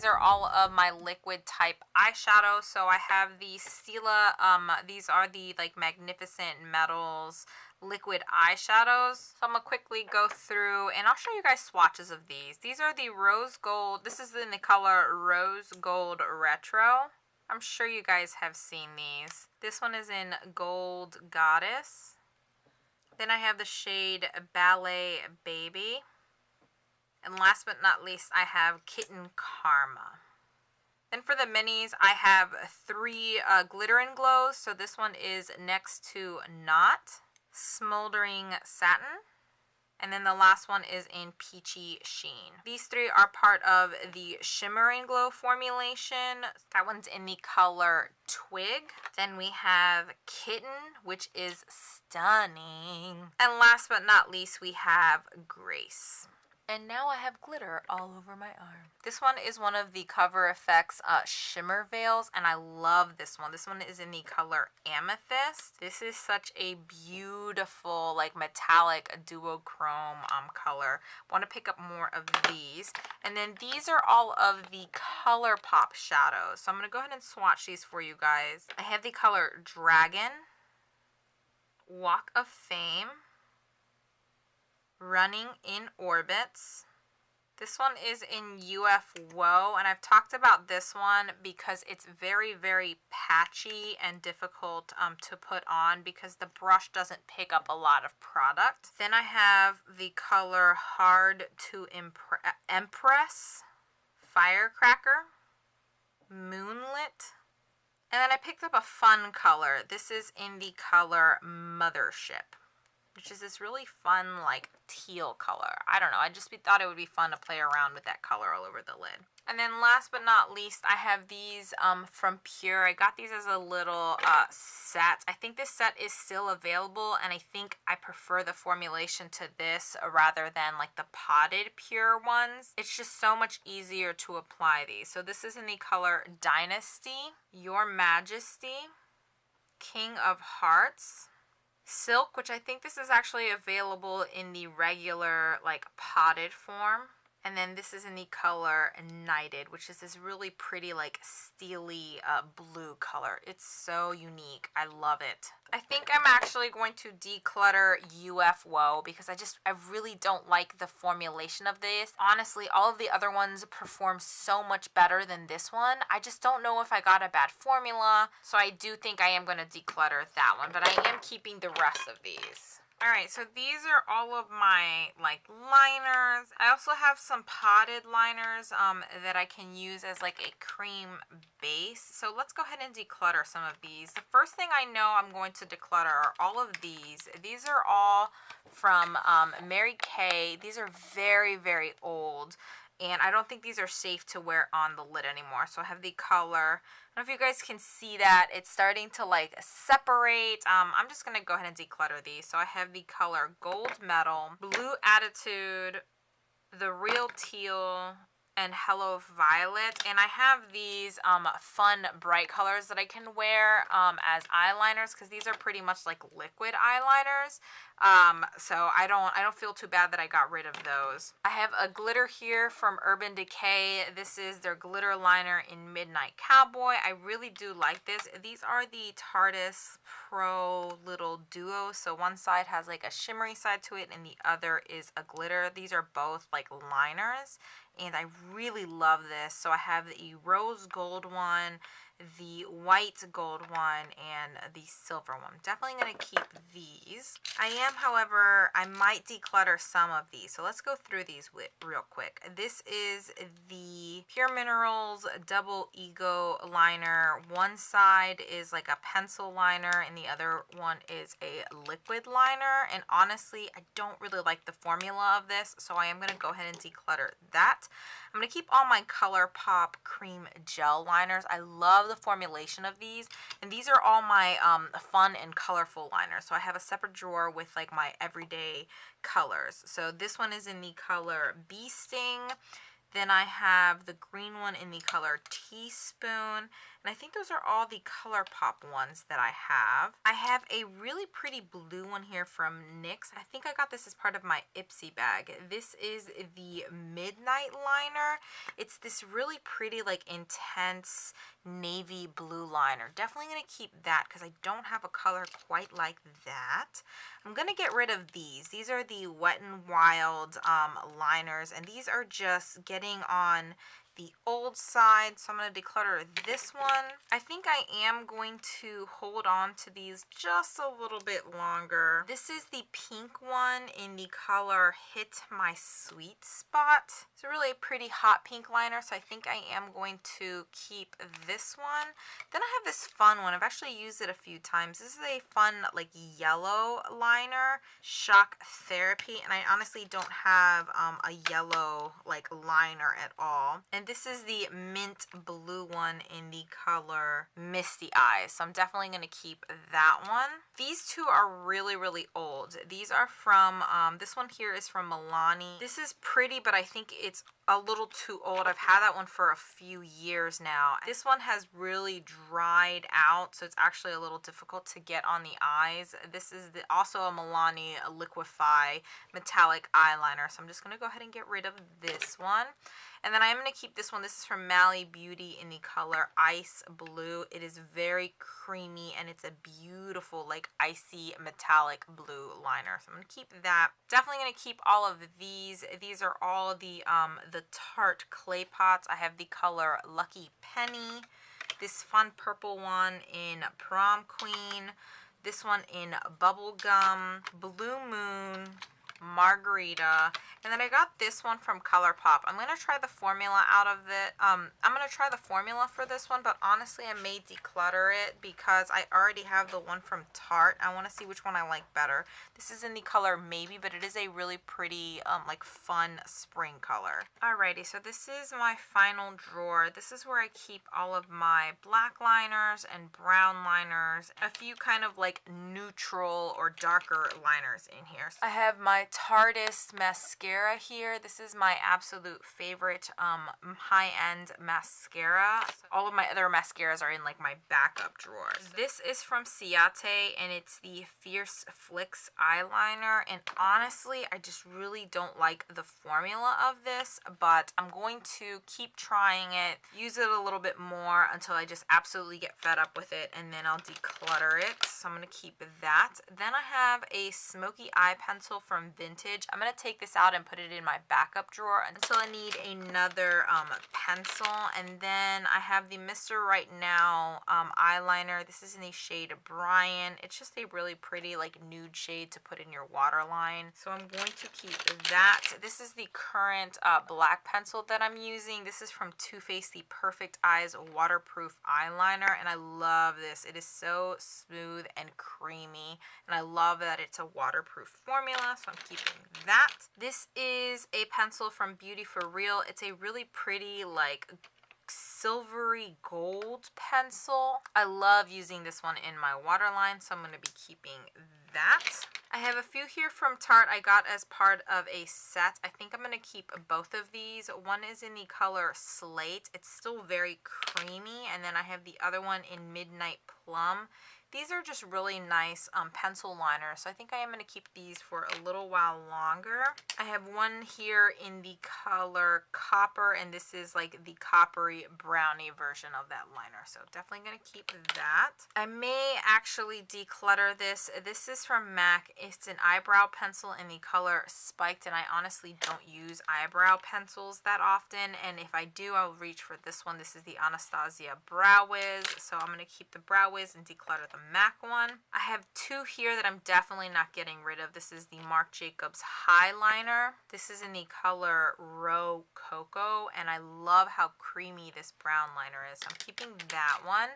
are all of my liquid type eyeshadows. So I have the Stila, these are the like Magnificent Metals liquid eyeshadows. So I'm gonna quickly go through and I'll show you guys swatches of these. These are the rose gold. This is in the color Rose Gold Retro. I'm sure you guys have seen these. This one is in Gold Goddess. Then I have the shade Ballet Baby. And last but not least, I have Kitten Karma. Then for the minis, I have 3 Glitter and Glows. So this one is Next to Not, Smoldering Satin, and then the last one is in Peachy Sheen. These 3 are part of the Shimmer and Glow formulation. That one's in the color Twig. Then we have Kitten, which is stunning. And last but not least, we have Grace. And now I have glitter all over my arm. This one is one of the Cover FX shimmer veils, and I love this one. This one is in the color Amethyst. This is such a beautiful, like metallic duochrome color. Want to pick up more of these. And then these are all of the ColourPop shadows. So I'm going to go ahead and swatch these for you guys. I have the color Dragon, Walk of Fame, Running in Orbits. This one is in UF Woe, and I've talked about this one because it's very, very patchy and difficult to put on because the brush doesn't pick up a lot of product. Then I have the color Hard to Empress, Firecracker, Moonlit, and then I picked up a fun color. This is in the color Mothership, which is this really fun, like, teal color. I don't know, I just thought it would be fun to play around with that color all over the lid. And then last but not least, I have these from Pure. I got these as a little set. I think this set is still available, and I think I prefer the formulation to this rather than, like, the potted Pure ones. It's just so much easier to apply these. So this is in the color Dynasty, Your Majesty, King of Hearts, Silk, which I think this is actually available in the regular, like, potted form. And then this is in the color Knighted, which is this really pretty, like, steely blue color. It's so unique. I love it. I think I'm actually going to declutter UF Woe because I really don't like the formulation of this. Honestly, all of the other ones perform so much better than this one. I just don't know if I got a bad formula. So I do think I am going to declutter that one, but I am keeping the rest of these. Alright, so these are all of my, like, liners. I also have some potted liners that I can use as, like, a cream base. So let's go ahead and declutter some of these. The first thing I know I'm going to declutter are all of these. These are all from Mary Kay. These are very, very old, and I don't think these are safe to wear on the lid anymore. So I have the color, I don't know if you guys can see that. It's starting to, like, separate. I'm just going to go ahead and declutter these. So I have the color Gold Metal, Blue Attitude, The Real Teal, and Hello Violet. And I have these fun bright colors that I can wear as eyeliners because these are pretty much like liquid eyeliners. So I don't feel too bad that I got rid of those. I have a glitter here from Urban Decay. This is their glitter liner in Midnight Cowboy. I really do like this. These are the Tarteist Pro little duo. So one side has like a shimmery side to it and the other is a glitter. These are both like liners, and I really love this. So I have the rose gold one, the white gold one, and the silver one. Definitely going to keep these. I am, however, I might declutter some of these. So let's go through these real quick. This is the Pure Minerals Double Ego liner. One side is like a pencil liner and the other one is a liquid liner. And honestly, I don't really like the formula of this, so I am going to go ahead and declutter that. I'm going to keep all my ColourPop cream gel liners. I love the formulation of these, and these are all my fun and colorful liners. So I have a separate drawer with like my everyday colors. So this one is in the color Bee Sting. Then I have the green one in the color Teaspoon. And I think those are all the ColourPop ones that I have. I have a really pretty blue one here from NYX. I think I got this as part of my Ipsy bag. This is the Midnight Liner. It's this really pretty, like, intense navy blue liner. Definitely going to keep that because I don't have a color quite like that. I'm going to get rid of these. These are the Wet n Wild liners, and these are just getting on the old side, so I'm going to declutter this one. I think I am going to hold on to these just a little bit longer. This is the pink one in the color Hit My Sweet Spot. It's a really pretty hot pink liner, so I think I am going to keep this one. Then I have this fun one. I've actually used it a few times. This is a fun, like, yellow liner, Shock Therapy, and I honestly don't have a yellow, like, liner at all. And this is the mint blue one in the color Misty Eyes. So I'm definitely going to keep that one. These two are really, really old. These are from, this one here is from Milani. This is pretty, but I think it's a little too old. I've had that one for a few years now. This one has really dried out, so it's actually a little difficult to get on the eyes. This is also a Milani Liquify metallic eyeliner, so I'm just going to go ahead and get rid of this one. And then I'm going to keep this one. This is from Mally Beauty in the color Ice Blue. It is very creamy and it's a beautiful, like, icy metallic blue liner. So I'm going to keep that. Definitely going to keep all of these. These are all the Tarte clay pots. I have the color Lucky Penny. This fun purple one in Prom Queen. This one in Bubblegum, Blue Moon, Margarita, and then I got this one from ColourPop. I'm going to try the formula out of it. I'm going to try the formula for this one, but honestly I may declutter it because I already have the one from Tarte. I want to see which one I like better. This is in the color Maybe, but it is a really pretty, like, fun spring color. Alrighty, so this is my final drawer. This is where I keep all of my black liners and brown liners, a few kind of like neutral or darker liners in here. I have my Tarteist mascara here. This is my absolute favorite high-end mascara. So all of my other mascaras are in, like, my backup drawers. This is from Ciate, and it's the Fierce Flicks eyeliner. And honestly, I just really don't like the formula of this, but I'm going to keep trying it, use it a little bit more until I just absolutely get fed up with it, and then I'll declutter it. So I'm going to keep that. Then I have a smoky eye pencil from Vintage. I'm going to take this out and put it in my backup drawer until I need another pencil. And then I have the Mr. Right Now eyeliner. This is in the shade Brian. It's just a really pretty, like, nude shade to put in your waterline. So I'm going to keep that. This is the current black pencil that I'm using. This is from Too Faced, the Perfect Eyes waterproof eyeliner, and I love this. It is so smooth and creamy, and I love that it's a waterproof formula, so I'm keeping that. This is a pencil from Beauty For Real. It's a really pretty, like, silvery gold pencil. I love using this one in my waterline, so I'm going to be keeping that. I have a few here from Tarte I got as part of a set. I think I'm going to keep both of these. One is in the color Slate. It's still very creamy, and then I have the other one in Midnight Plum. These are just really nice pencil liners, so I think I am going to keep these for a little while longer. I have one here in the color Copper, and this is like the coppery brownie version of that liner, so definitely going to keep that. I may actually declutter this. This is from MAC. It's an eyebrow pencil in the color Spiked, and I honestly don't use eyebrow pencils that often, and if I do, I'll reach for this one. This is the Anastasia Brow Wiz, so I'm going to keep the Brow Wiz and declutter the MAC one. I have two here that I'm definitely not getting rid of. This is the Marc Jacobs Highliner. This is in the color Row Cocoa, and I love how creamy this brown liner is. So I'm keeping that one.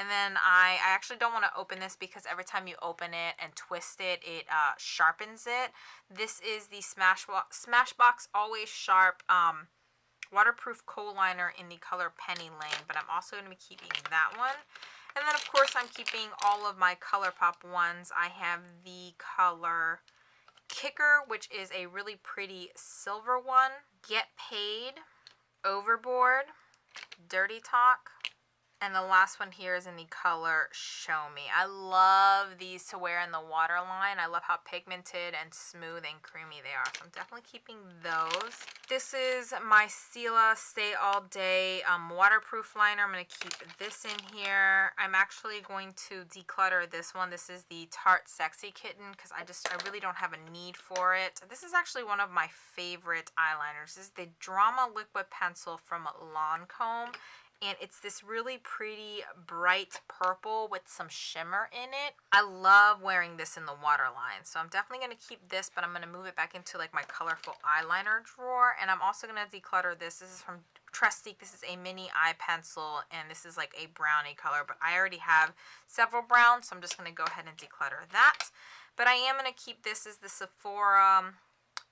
And then I actually don't want to open this because every time you open it and twist it, it sharpens it. This is the Smashbox Always Sharp waterproof kohl liner in the color Penny Lane, but I'm also going to be keeping that one. And then, of course, I'm keeping all of my ColourPop ones. I have the color Kicker, which is a really pretty silver one. Get Paid. Overboard, Dirty Talk. And the last one here is in the color Show Me. I love these to wear in the waterline. I love how pigmented and smooth and creamy they are. So I'm definitely keeping those. This is my Stila Stay All Day waterproof liner. I'm going to keep this in here. I'm actually going to declutter this one. This is the Tarte Sexy Kitten because I really don't have a need for it. This is actually one of my favorite eyeliners. This is the Drama Liquid Pencil from Lancome. And it's this really pretty bright purple with some shimmer in it. I love wearing this in the waterline. So I'm definitely going to keep this, but I'm going to move it back into like my colorful eyeliner drawer. And I'm also going to declutter this. This is from Trestique. This is a mini eye pencil, and this is like a brownie color. But I already have several browns, so I'm just going to go ahead and declutter that. But I am going to keep this as the Sephora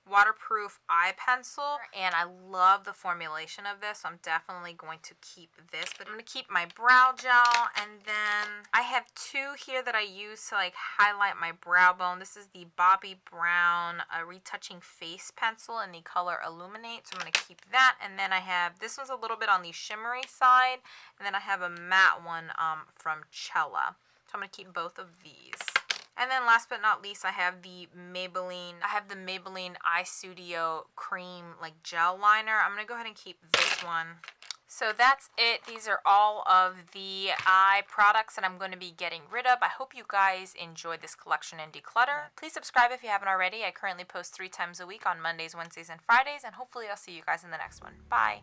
waterproof eye pencil, and I love the formulation of this, so I'm definitely going to keep this. But I'm going to keep my brow gel, and then I have two here that I use to like highlight my brow bone. This is the Bobbi Brown retouching face pencil in the color Illuminate, so I'm going to keep that. And then I have, this one's a little bit on the shimmery side, and then I have a matte one from Cella, so I'm going to keep both of these. And then last but not least, I have the Maybelline Eye Studio Cream like gel liner. I'm going to go ahead and keep this one. So that's it. These are all of the eye products that I'm going to be getting rid of. I hope you guys enjoyed this collection and declutter. Please subscribe if you haven't already. I currently post 3 times a week on Mondays, Wednesdays, and Fridays. And hopefully I'll see you guys in the next one. Bye.